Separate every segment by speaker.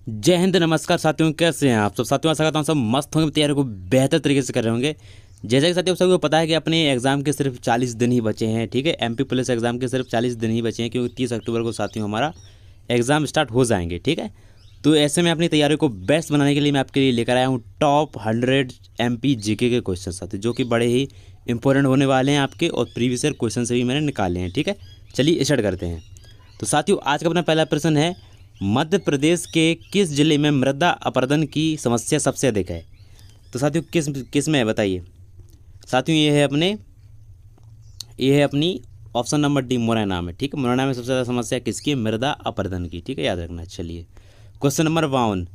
Speaker 1: जय हिंद, नमस्कार साथियों। कैसे हैं आप सब साथियों? आशा करता हूँ सब मस्त होंगे, तैयारी को बेहतर तरीके से कर रहे होंगे। जैसा कि साथियों सबको पता है कि अपने एग्जाम के सिर्फ 40 दिन ही बचे हैं। ठीक है, एमपी पुलिस एग्जाम के सिर्फ 40 दिन ही बचे हैं, क्योंकि 30 अक्टूबर को साथियों हमारा एग्ज़ाम स्टार्ट हो जाएंगे। ठीक है, तो ऐसे में अपनी तैयारी को बेस्ट बनाने के लिए मैं आपके लिए लेकर आया हूँ टॉप 100 एमपी जीके के क्वेश्चन साथियों, जो कि बड़े ही इंपॉर्टेंट होने वाले हैं आपके, और प्रीवियस ईयर क्वेश्चन से भी मैंने निकाले हैं। ठीक है, चलिए स्टार्ट करते हैं। तो साथियों आज का अपना पहला प्रश्न है, मध्य प्रदेश के किस जिले में मृदा अपरदन की समस्या सबसे अधिक है? तो साथियों किस किस में है बताइए। साथियों ये है अपनी ऑप्शन नंबर डी, मुरैना में। ठीक है, मुरैना में सबसे ज़्यादा समस्या किसकी है? मृदा अपरदन की। ठीक है, याद रखना। चलिए क्वेश्चन नंबर 52,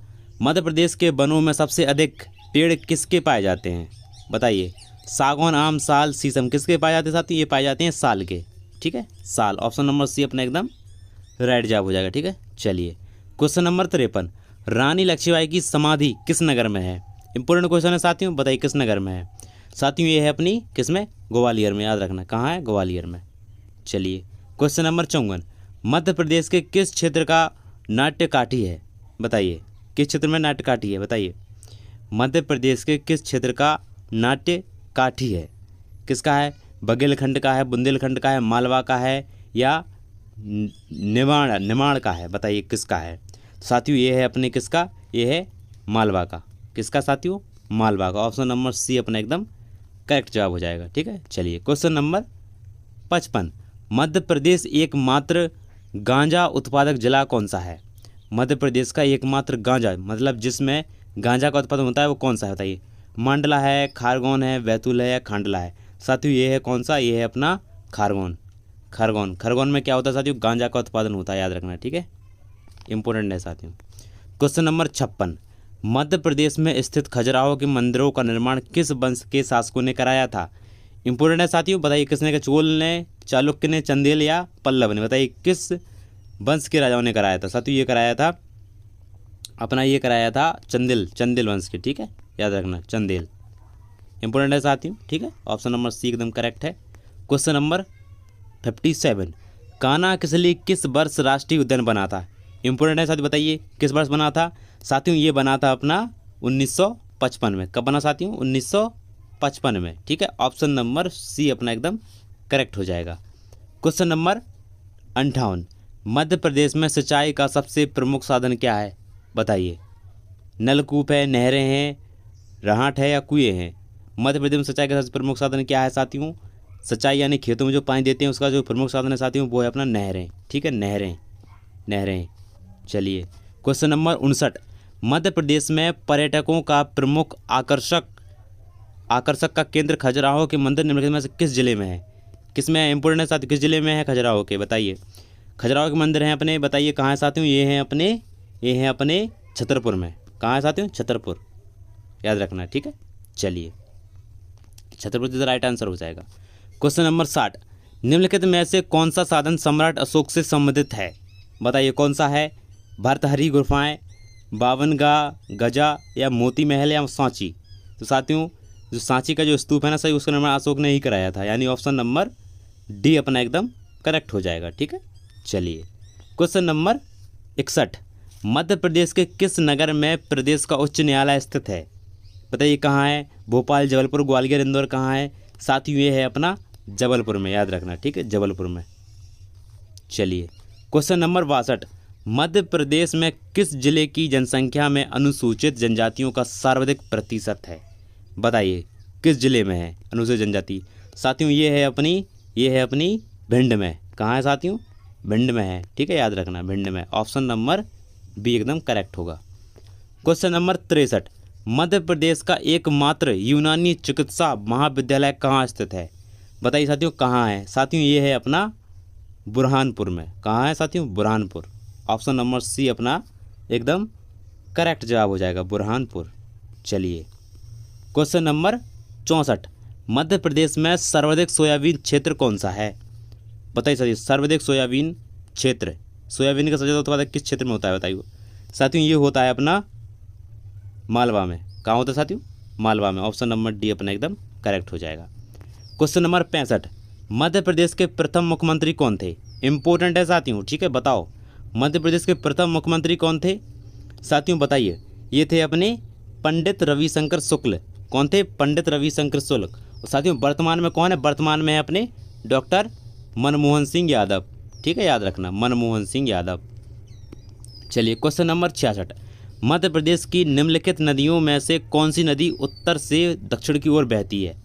Speaker 1: मध्य प्रदेश के वनों में सबसे अधिक पेड़ किसके पाए जाते हैं? बताइए। सागौन, आम, साल, शीशम किसके पाए जाते हैं साथियों? ये पाए जाते हैं साल के। ठीक है, साल। ऑप्शन नंबर सी अपना एकदम राइट जवाब हो जाएगा। ठीक है, चलिए क्वेश्चन नंबर 53, रानी लक्ष्मीबाई की समाधि किस नगर में है? इंपॉर्टेंट क्वेश्चन है साथियों, बताइए किस नगर में है? साथियों ये है अपनी किस में? ग्वालियर में। याद रखना कहाँ है? ग्वालियर में। चलिए क्वेश्चन नंबर 54, मध्य प्रदेश के किस क्षेत्र का नाट्य काठी है? बताइए किस क्षेत्र में नाट्य काठी है? बताइए मध्य प्रदेश के किस क्षेत्र का नाट्य काठी है? किसका है? बघेलखंड का है, बुंदेलखंड का है, मालवा का है, या निमाड़ का है? बताइए किसका है? साथियों ये है अपने किसका? ये है मालवा का। किसका साथियों? मालवा का। ऑप्शन नंबर सी अपना एकदम करेक्ट जवाब हो जाएगा। ठीक है, चलिए क्वेश्चन नंबर 55, मध्य प्रदेश एकमात्र गांजा उत्पादक जिला कौन सा है? मध्य प्रदेश का एकमात्र गांजा मतलब जिसमें गांजा का उत्पादन होता है वो कौन सा है? बताइए। मंडला है, खारगोन है, बैतूल है, या खांडला है? साथियों ये है कौन सा? ये है अपना खारगोन। खरगोन में क्या होता है साथियों? गांजा का उत्पादन होता है। याद रखना। ठीक है, इंपॉर्टेंट है साथियों। क्वेश्चन नंबर 56, मध्य प्रदेश में स्थित खजुराहो के मंदिरों का निर्माण किस वंश के शासकों ने कराया था? इंपॉर्टेंट है साथियों, बताइए किसने? का चोल ने, चालुक्य ने, चंदेल, या पल्लव ने? बताइए किस वंश के राजाओं ने कराया था? साथियों ये कराया था अपना, ये कराया था चंदेल वंश के। ठीक है, याद रखना चंदेल। इंपॉर्टेंट है साथियों। ठीक है, ऑप्शन नंबर सी एकदम करेक्ट है। क्वेश्चन नंबर 57, कान्हा-किसली किस वर्ष राष्ट्रीय उद्यान बना था? इंपॉर्टेंट है साथियों, बताइए किस वर्ष बना था? साथियों ये बना था अपना 1955 में। कब बना साथियों? 1955 में। ठीक है, ऑप्शन नंबर सी अपना एकदम करेक्ट हो जाएगा। क्वेश्चन नंबर 58, मध्य प्रदेश में सिंचाई का सबसे प्रमुख साधन क्या है? बताइए। नलकूप है, नहरें हैं, राहट है, या कुएँ हैं? मध्य प्रदेश में सिंचाई का सबसे प्रमुख साधन क्या है साथियों? सिंचाई यानी खेतों में जो पानी देते हैं उसका जो प्रमुख साधन है साथियों वो है अपना नहरें। ठीक है, नहरें। चलिए क्वेश्चन नंबर 59, मध्य प्रदेश में पर्यटकों का प्रमुख आकर्षक का केंद्र खजुराहो के मंदिर निम्नलिखित में से किस जिले में है? किस में है? इंपॉर्टेंट है साथियों, किस जिले में है खजुराहो के? बताइए। खजुराहो के मंदिर हैं अपने, बताइए कहाँ है साथियों? ये हैं अपने छतरपुर में। कहाँ है साथियों? छतरपुर। याद रखना। ठीक है, चलिए Chhatarpur is the right answer हो जाएगा। क्वेश्चन नंबर 60, निम्नलिखित में से कौन सा साधन सम्राट अशोक से संबंधित है? बताइए कौन सा है? भर्तृहरि गुफाएं, बावनगाह गजा, या मोती महल, या सांची? तो साथियों जो सांची का जो स्तूप है ना सही, उसका निर्माण अशोक ने ही कराया था, यानी ऑप्शन नंबर डी अपना एकदम करेक्ट हो जाएगा। ठीक है, चलिए क्वेश्चन नंबर 61, मध्य प्रदेश के किस नगर में प्रदेश का उच्च न्यायालय स्थित है? बताइए कहाँ है? भोपाल, जबलपुर, ग्वालियर, इंदौर? कहाँ है साथियों? ये है अपना जबलपुर में। याद रखना। ठीक है, जबलपुर में। चलिए क्वेश्चन नंबर 62, मध्य प्रदेश में किस जिले की जनसंख्या में अनुसूचित जनजातियों का सर्वाधिक प्रतिशत है? बताइए किस जिले में है अनुसूचित जनजाति? साथियों ये है अपनी भिंड में। कहाँ है साथियों? भिंड में है। ठीक है, याद रखना भिंड में। ऑप्शन नंबर बी एकदम करेक्ट होगा। क्वेश्चन नंबर 63, मध्य प्रदेश का एकमात्र यूनानी चिकित्सा महाविद्यालय कहाँ स्थित है? बताइए साथियों कहाँ है? साथियों ये है अपना बुरहानपुर में। कहाँ है साथियों? बुरहानपुर। ऑप्शन नंबर सी अपना एकदम करेक्ट जवाब हो जाएगा, बुरहानपुर। चलिए क्वेश्चन नंबर 64, मध्य प्रदेश में सर्वाधिक सोयाबीन क्षेत्र कौन सा है? बताइए साथियों सर्वाधिक सोयाबीन क्षेत्र, सोयाबीन का सबसे ज़्यादा उत्पादन किस क्षेत्र में होता है? बताइए साथियों। ये होता है अपना मालवा में। कहाँ होता है साथियों? मालवा में। ऑप्शन नंबर डी अपना एकदम करेक्ट हो जाएगा। क्वेश्चन नंबर 65, मध्य प्रदेश के प्रथम मुख्यमंत्री कौन थे? इंपॉर्टेंट है साथियों। ठीक है, बताओ मध्य प्रदेश के प्रथम मुख्यमंत्री कौन थे? साथियों बताइए, ये थे अपने पंडित रविशंकर शुक्ल। कौन थे? पंडित रविशंकर शुक्ल। और साथियों वर्तमान में कौन है? वर्तमान में है अपने डॉक्टर मनमोहन सिंह यादव। ठीक है, याद रखना, मनमोहन सिंह यादव। चलिए क्वेश्चन नंबर 66, मध्य प्रदेश की निम्नलिखित नदियों में से कौन सी नदी उत्तर से दक्षिण की ओर बहती है?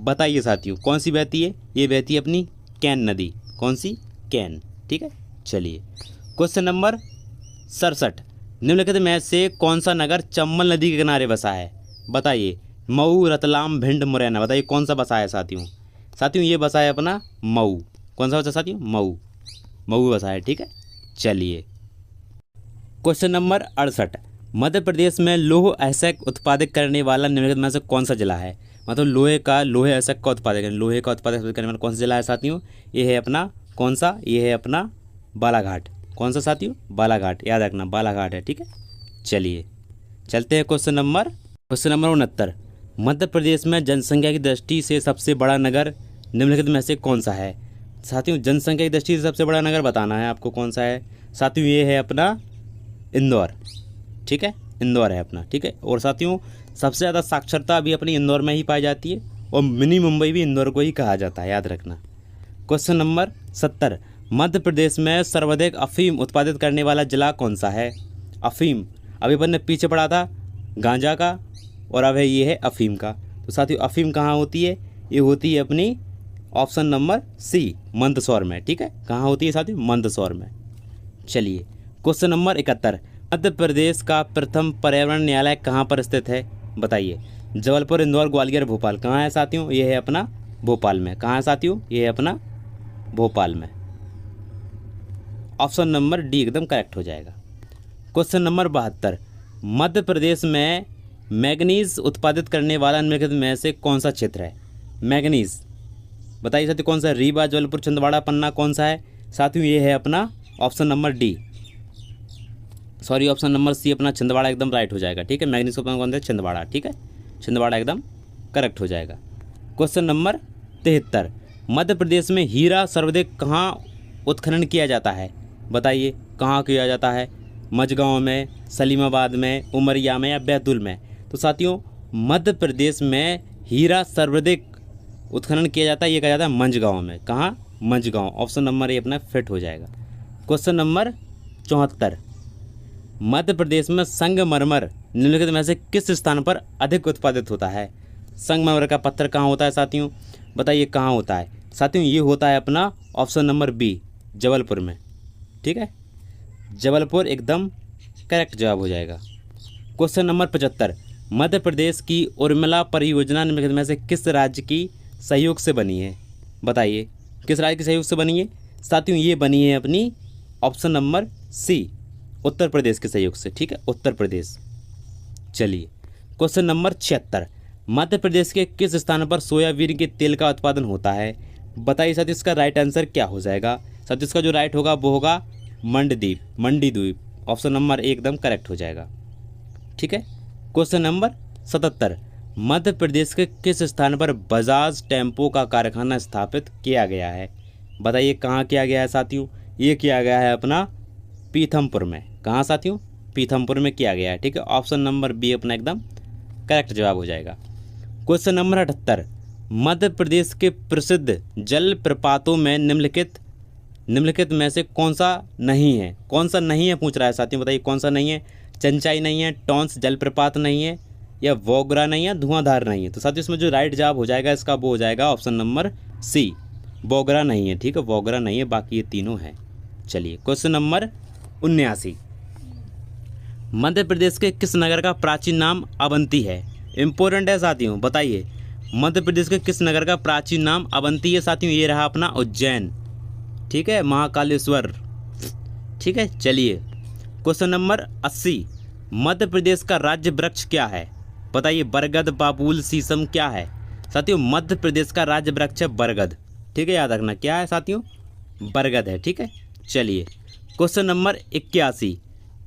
Speaker 1: बताइए साथियों, कौन सी बहती है? ये बहती है अपनी कैन नदी। कौन सी? कैन। ठीक है, चलिए क्वेश्चन नंबर 67, निम्नलिखित में से कौन सा नगर चंबल नदी के किनारे बसा है? बताइए। मऊ, रतलाम, भिंड, मुरैना। बताइए कौन सा बसा है साथियों? साथियों ये बसा है अपना मऊ। कौन सा बसा साथियों? मऊ। मऊ बसा है। ठीक है, चलिए क्वेश्चन नंबर 68, मध्य प्रदेश में लौह अयस्क उत्पादित करने वाला निम्नलिखित में से कौन सा जिला है? मतलब लोहे अयस्क का उत्पादन, लोहे का उत्पादन करने वाला कौन सा जिला है साथियों? ये है अपना कौन सा? ये है अपना बालाघाट। कौन सा साथियों? बालाघाट। याद रखना, बालाघाट है। ठीक है, चलिए चलते हैं क्वेश्चन नंबर 69, मध्य प्रदेश में जनसंख्या की दृष्टि से सबसे बड़ा नगर निम्नलिखित में से कौन सा है? साथियों जनसंख्या की दृष्टि से सबसे बड़ा नगर बताना है आपको कौन सा है। साथियों ये है अपना इंदौर। ठीक है, इंदौर है अपना। ठीक है, और साथियों सबसे ज़्यादा साक्षरता भी अपनी इंदौर में ही पाई जाती है, और मिनी मुंबई भी इंदौर को ही कहा जाता है, याद रखना। क्वेश्चन नंबर 70, मध्य प्रदेश में सर्वाधिक अफीम उत्पादित करने वाला जिला कौन सा है? अफीम, अभी अपन ने पीछे पढ़ा था गांजा का, और अब है ये है अफीम का। तो साथियों अफीम कहाँ होती है? ये होती है अपनी ऑप्शन नंबर सी, मंदसौर में। ठीक है, कहाँ होती है साथियों? मंदसौर में। चलिए क्वेश्चन नंबर 71, मध्य प्रदेश का प्रथम पर्यावरण न्यायालय कहाँ पर स्थित है? बताइए। जबलपुर, इंदौर, ग्वालियर, भोपाल। कहाँ है साथियों? ये है अपना भोपाल में। कहाँ है साथियों? ये है अपना भोपाल में। ऑप्शन नंबर डी एकदम करेक्ट हो जाएगा। क्वेश्चन नंबर 72, मध्य प्रदेश में मैग्नीज उत्पादित करने वाला निम्नलिखित में से कौन सा क्षेत्र है? मैग्नीज बताइए साथियों कौन सा? रीवा, जबलपुर, छिंदवाड़ा, पन्ना। कौन सा है साथियों? ये है अपना option number D, sorry option number C अपना छिंदवाड़ा एकदम राइट हो जाएगा। ठीक है, मैग्नीज कौन सा? छिंदवाड़ा। ठीक है, छिंदवाड़ा एकदम करेक्ट हो जाएगा। क्वेश्चन नंबर 73, मध्य प्रदेश में हीरा सर्वाधिक कहाँ उत्खनन किया जाता है? बताइए कहाँ किया जाता है? मझगांव में, सलीमाबाद में, उमरिया में, या बैतूल में? तो साथियों मध्य प्रदेश में हीरा सर्वाधिक उत्खनन किया जाता है, ये कहा जाता है मंझगांव में। कहाँ? मंझगांव। ऑप्शन नंबर ए अपना फिट हो जाएगा। क्वेश्चन नंबर 74, मध्य प्रदेश में संगमरमर निम्नलिखित में से किस स्थान पर अधिक उत्पादित होता है? संगमरमर का पत्थर कहाँ होता है साथियों? बताइए कहाँ होता है साथियों? ये होता है अपना ऑप्शन नंबर बी, जबलपुर में। ठीक है, जबलपुर एकदम करेक्ट जवाब हो जाएगा। क्वेश्चन नंबर 75, मध्य प्रदेश की उर्मिला परियोजना निम्नलिखित में से किस राज्य की सहयोग से बनी है? बताइए किस राज्य के सहयोग से बनी है साथियों? ये बनी है अपनी ऑप्शन नंबर सी, उत्तर प्रदेश के सहयोग से। ठीक है, उत्तर प्रदेश। चलिए क्वेश्चन नंबर 76, मध्य प्रदेश के किस स्थान पर सोयाबीन के तेल का उत्पादन होता है? बताइए साथियों इसका राइट आंसर क्या हो जाएगा? साथियों इसका जो राइट होगा वो होगा मंडीद्वीप। ऑप्शन नंबर ए एकदम करेक्ट हो जाएगा। ठीक है, क्वेश्चन नंबर 77, मध्य प्रदेश के किस स्थान पर बजाज टेम्पो का कारखाना स्थापित किया गया है? बताइए कहाँ किया गया है साथियों? ये किया गया है अपना पीथमपुर में। कहाँ साथियों? पीथमपुर में किया गया है। ठीक है, ऑप्शन नंबर बी अपना एकदम करेक्ट जवाब हो जाएगा। क्वेश्चन नंबर 78, मध्य प्रदेश के प्रसिद्ध जल प्रपातों में निम्नलिखित में से कौन सा नहीं है? कौन सा नहीं है पूछ रहा है साथियों, बताइए कौन सा नहीं है? चंचाई नहीं है, टॉन्स जलप्रपात नहीं है, या वोगरा नहीं है, धुआंधार नहीं है? तो साथियों इसमें जो राइट जवाब हो जाएगा इसका वो हो जाएगा ऑप्शन नंबर सी, वोगरा नहीं है। ठीक है, वोगरा नहीं है, बाकी ये तीनों हैं। चलिए क्वेश्चन नंबर 79, मध्य प्रदेश के किस नगर का प्राचीन नाम अवंती है? इंपॉर्टेंट है साथियों, बताइए मध्य प्रदेश के किस नगर का प्राचीन नाम अवंती है साथियों? ये रहा अपना उज्जैन। ठीक है, महाकालेश्वर। ठीक है, चलिए क्वेश्चन नंबर 80, मध्य प्रदेश का राज्य वृक्ष क्या है? बताइए बरगद, बाबूल, शीशम क्या है साथियों? मध्य प्रदेश का राज्य वृक्ष है बरगद। ठीक है, याद रखना क्या है साथियों? बरगद है। ठीक है, चलिए क्वेश्चन नंबर 81,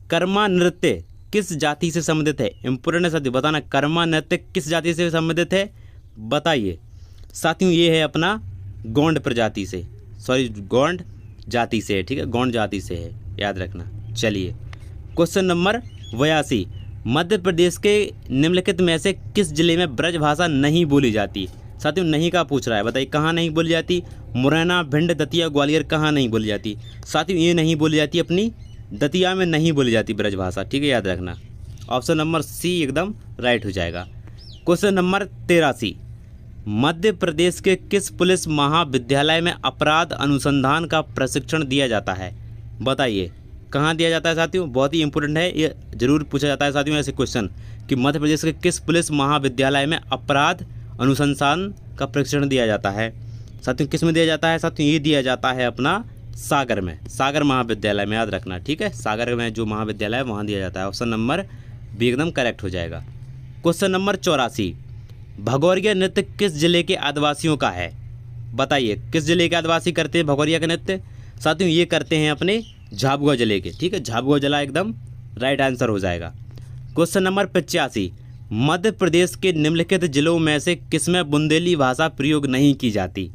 Speaker 1: कर्मा नृत्य किस जाति से संबंधित है? इंपोर्टेंट है साथियों, बताना कर्मा नृत्य किस जाति से संबंधित है? बताइए साथियों ये है अपना गोंड प्रजाति से, गोंड जाति से है। ठीक है, गोंड जाति से है, याद रखना। चलिए क्वेश्चन नंबर 82, मध्य प्रदेश के निम्नलिखित में से किस जिले में ब्रज भाषा नहीं बोली जाती? साथियों नहीं का पूछ रहा है, बताइए कहाँ नहीं बोली जाती? मुरैना, भिंड, दतिया, ग्वालियर कहाँ नहीं बोली जाती? साथियों ये नहीं बोली जाती, अपनी दतिया में नहीं बोली जाती ब्रज भाषा, ठीक है, याद रखना। ऑप्शन नंबर सी एकदम राइट हो जाएगा। क्वेश्चन नंबर 83, मध्य प्रदेश के किस पुलिस महाविद्यालय में अपराध अनुसंधान का प्रशिक्षण दिया जाता है? बताइए कहाँ दिया जाता है साथियों? बहुत ही इंपॉर्टेंट है, ये जरूर पूछा जाता है साथियों ऐसे क्वेश्चन कि मध्य प्रदेश के किस पुलिस महाविद्यालय में अपराध अनुसंधान का प्रशिक्षण दिया जाता है? साथियों किस में दिया जाता है? साथियों ये दिया जाता है अपना सागर में, सागर महाविद्यालय में, याद रखना, ठीक है। सागर में जो महाविद्यालय है वहाँ दिया जाता है। ऑप्शन नंबर बी एकदम करेक्ट हो जाएगा। क्वेश्चन नंबर 84, भगौरिया नृत्य किस जिले के आदिवासियों का है? बताइए किस जिले के आदिवासी करते हैं भगौरिया का नृत्य? साथियों ये करते हैं अपने झाबुआ जिले के, ठीक है, झाबुआ जिला एकदम राइट आंसर हो जाएगा। क्वेश्चन नंबर 85, मध्य प्रदेश के निम्नलिखित जिलों में से किसमें बुंदेली भाषा प्रयोग नहीं की जाती?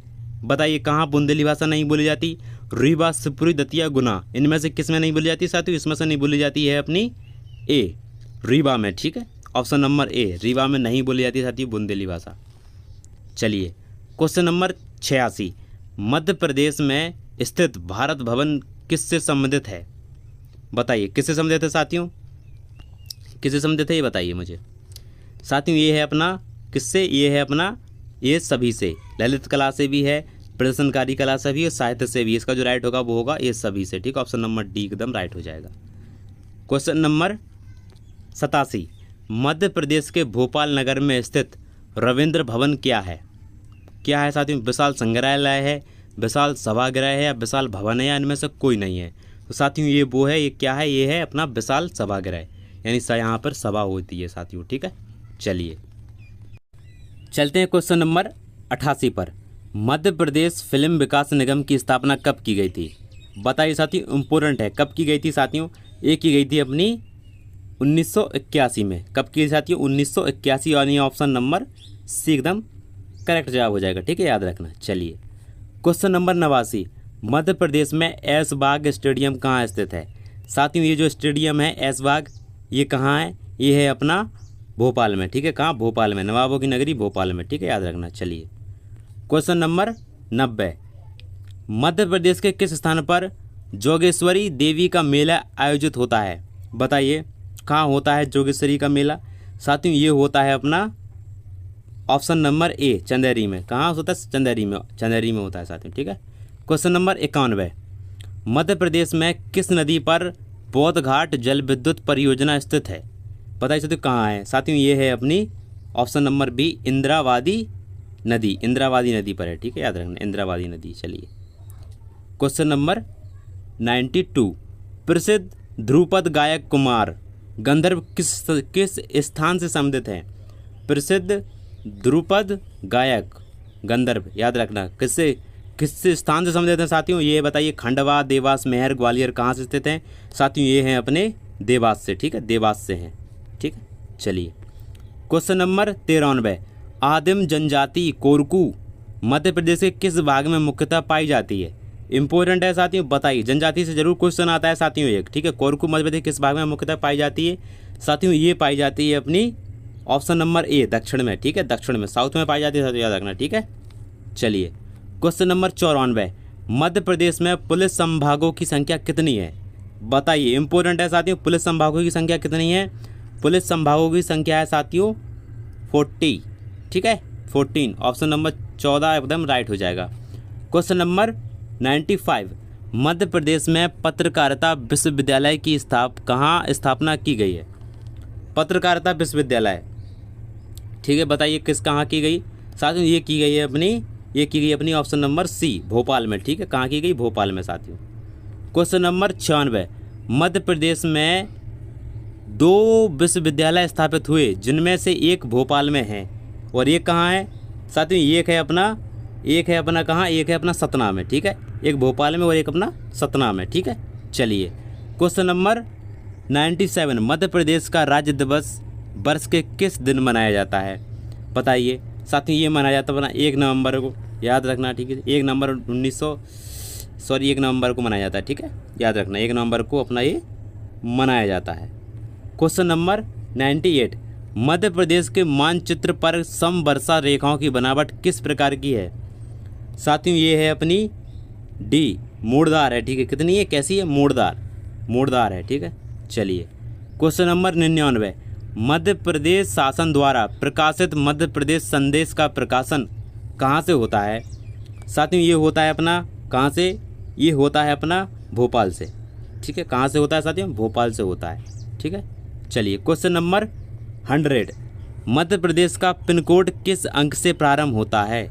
Speaker 1: बताइए कहाँ बुंदेली भाषा नहीं बोली जाती? रीवा, शिवपुरी, दतिया, गुना, इनमें से किसमें नहीं बोली जाती साथियों? इसमें से नहीं बोली जाती है अपनी ए, रीवा में, ठीक है। ऑप्शन नंबर ए, रीवा में नहीं बोली जाती साथियों बुंदेली भाषा। चलिए क्वेश्चन नंबर 86, मध्य प्रदेश में स्थित भारत भवन किससे संबंधित है? बताइए किससे संबंधित है साथियों? किससे संबंधित है ये बताइए मुझे साथियों। ये है अपना किससे? ये है अपना ये सभी से, ललित कला से भी है, प्रदर्शनकारी कला से भी है, साहित्य से भी। इसका जो राइट होगा वो होगा ये सभी से, ठीक है। ऑप्शन नंबर डी एकदम राइट हो जाएगा। क्वेश्चन नंबर 87, मध्य प्रदेश के भोपाल नगर में स्थित रविंद्र भवन क्या है? क्या है साथियों? विशाल संग्रहालय है, विशाल सभागृह है, या विशाल भवन है, या इनमें से कोई नहीं है? तो साथियों ये वो है, ये क्या है? ये है अपना विशाल सभागृह, यानी यहाँ पर सभा होती है साथियों, ठीक है। चलिए चलते हैं क्वेश्चन नंबर 88 पर। मध्य प्रदेश फिल्म विकास निगम की स्थापना कब की गई थी? बताइए साथियों, इम्पोर्टेंट है, कब की गई थी साथियों? ये की गई थी अपनी 1981 में। कब की साथियों? 1981, यानी ऑप्शन नंबर सी एकदम करेक्ट जवाब हो जाएगा, ठीक है, याद रखना। चलिए क्वेश्चन नंबर 89, मध्य प्रदेश में ऐशबाग स्टेडियम कहाँ स्थित है? साथियों ये जो स्टेडियम है ऐशबाग, ये कहाँ है? ये है अपना भोपाल में, ठीक है। कहाँ? भोपाल में, नवाबों की नगरी भोपाल में, ठीक है, याद रखना। चलिए क्वेश्चन नंबर 90, मध्य प्रदेश के किस स्थान पर जोगेश्वरी देवी का मेला आयोजित होता है? बताइए कहाँ होता है जोगेश्वरी का मेला? साथियों ये होता है अपना ऑप्शन नंबर ए, चंदेरी में। कहाँ होता है? चंदेरी में, चंदेरी में होता है साथियों, ठीक है। क्वेश्चन नंबर 91, मध्य प्रदेश में किस नदी पर बौद्ध घाट जल विद्युत परियोजना स्थित है? बताइए साथियों कहाँ है? साथियों ये है अपनी ऑप्शन नंबर बी, इंद्रावती नदी, इंद्रावती नदी पर है, ठीक है, याद रखना, इंद्रावती नदी। चलिए क्वेश्चन नंबर 92, प्रसिद्ध ध्रुपद गायक कुमार गंधर्व किस स्थान से संबंधित है? प्रसिद्ध ध्रुपद गायक गंधर्व, याद रखना, किस स्थान से संबंधित हैं साथियों? ये बताइए, खंडवा, देवास, मेहर, ग्वालियर कहाँ से स्थित हैं? साथियों ये हैं अपने देवास से, ठीक है, देवास से हैं, ठीक है। चलिए क्वेश्चन नंबर 93, आदिम जनजाति कोरकू मध्य प्रदेश के किस भाग में मुख्यतः पाई जाती है? इंपॉर्टेंट है साथियों, बताइए, जनजाति से जरूर क्वेश्चन आता है साथियों एक, ठीक है। कोरकू मध्य प्रदेश किस भाग में मुख्यतः पाई जाती है? साथियों ये पाई जाती है अपनी ऑप्शन नंबर ए, दक्षिण में, ठीक है, दक्षिण में, साउथ में पाई जाती है साथियों, याद रखना, ठीक है। चलिए क्वेश्चन नंबर 94, मध्य प्रदेश में पुलिस संभागों की संख्या कितनी है? बताइए, इंपॉर्टेंट है साथियों, पुलिस संभागों की संख्या कितनी है? पुलिस संभागों की संख्या है साथियों 40, ठीक है, 14। ऑप्शन नंबर 14 एकदम राइट हो जाएगा। क्वेश्चन नंबर 95, मध्य प्रदेश में पत्रकारिता विश्वविद्यालय की कहाँ स्थापना की गई है? पत्रकारिता विश्वविद्यालय, ठीक है, बताइए किस कहाँ की गई? साथियों ये की गई है अपनी ऑप्शन नंबर सी, भोपाल में, ठीक है। कहाँ की गई? भोपाल में साथियों। क्वेश्चन नंबर 96, मध्य प्रदेश में 2 विश्वविद्यालय स्थापित हुए जिनमें से एक भोपाल में है, और ये कहाँ है साथियों? एक है अपना कहाँ? एक है अपना सतना में, ठीक है, एक भोपाल में और एक अपना सतना में, ठीक है। चलिए क्वेश्चन नंबर 97, मध्य प्रदेश का राज्य दिवस वर्ष के किस दिन मनाया जाता है? बताइए साथियों, ये मनाया जाता है अपना 1 नवंबर को, याद रखना, ठीक है। 1 नवंबर को मनाया जाता है, ठीक है, याद रखना, 1 नवंबर को अपना ये मनाया जाता है। क्वेश्चन नंबर 98, मध्य प्रदेश के मानचित्र पर समवर्षा रेखाओं की बनावट किस प्रकार की है? साथियों ये है अपनी डी, मूड़दार है। ठीक है, कितनी है, कैसी है, मूड़दार है। ठीक है, चलिए क्वेश्चन नंबर 99, मध्य प्रदेश शासन द्वारा प्रकाशित मध्य प्रदेश संदेश का प्रकाशन कहाँ से होता है? साथियों ये होता है अपना कहाँ से, ये होता है अपना भोपाल से। ठीक है, कहाँ से होता है साथियों, भोपाल से होता है। ठीक है, चलिए क्वेश्चन नंबर 100, मध्य प्रदेश का पिन कोड किस अंक से प्रारंभ होता है?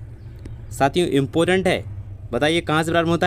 Speaker 1: साथियों इम्पोर्टेंट है, बताइए कहाँ से प्रारंभ होता है।